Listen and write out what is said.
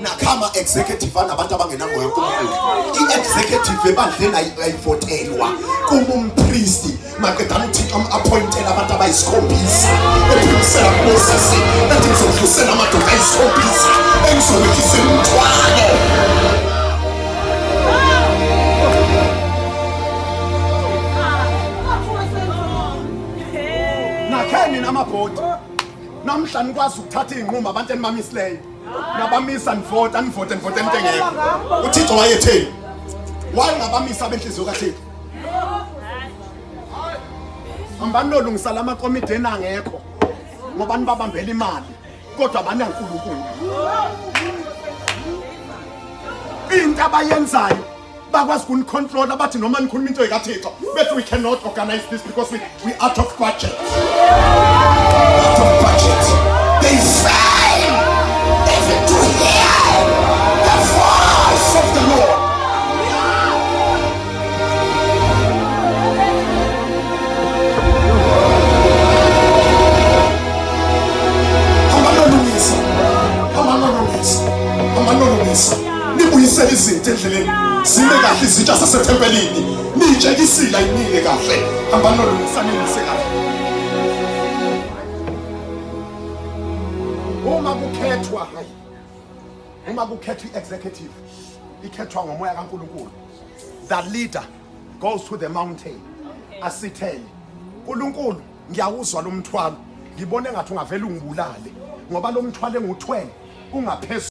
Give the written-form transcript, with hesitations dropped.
nakama executive anabantu abangenamoya kaNkulunkulu. I-executive ebandleni ayivotelwa kuma umpriest maqedana uThixo am-appointela abantu abayisikhombisa ephimisela kuMoses ethi ngizodlulisela amadoda ayisikhombisa engizobekhisela umthwalo. Nakheni namabhodi namhlanje kwazi ukuthatha izinqumo abantu enimamisileyo nabamisa nivote into engekho. uThixo wayetheni wayengabamisa benhliziyo kaThixo ambani nolungisa lamakomiti angekho ngoba nibabambela imali kodwa abanenkulunkulu. Into abayenzayo bakwazi ukunicontrol abathi noma nikhuluma into ekaThixo but we cannot organize this because we out of budget. Out of budget. They fail even to hear the voice of the Lord. Amalungisa nibuyisela izinto endleleni zime kahle izitsha zasethempelini nitshekisile ayinike kahle amalungisa nilise kahle. Uma kukhethwa i-executive ikhethwa ngomoya kaNkulunkulu. The leader goes to the mountain asithele uNkulunkulu ngiyawuzwa lo mthwalo ngibone ngathi ungavela ungibulale ngoba lo mthwalo enguthwele ungaphezulu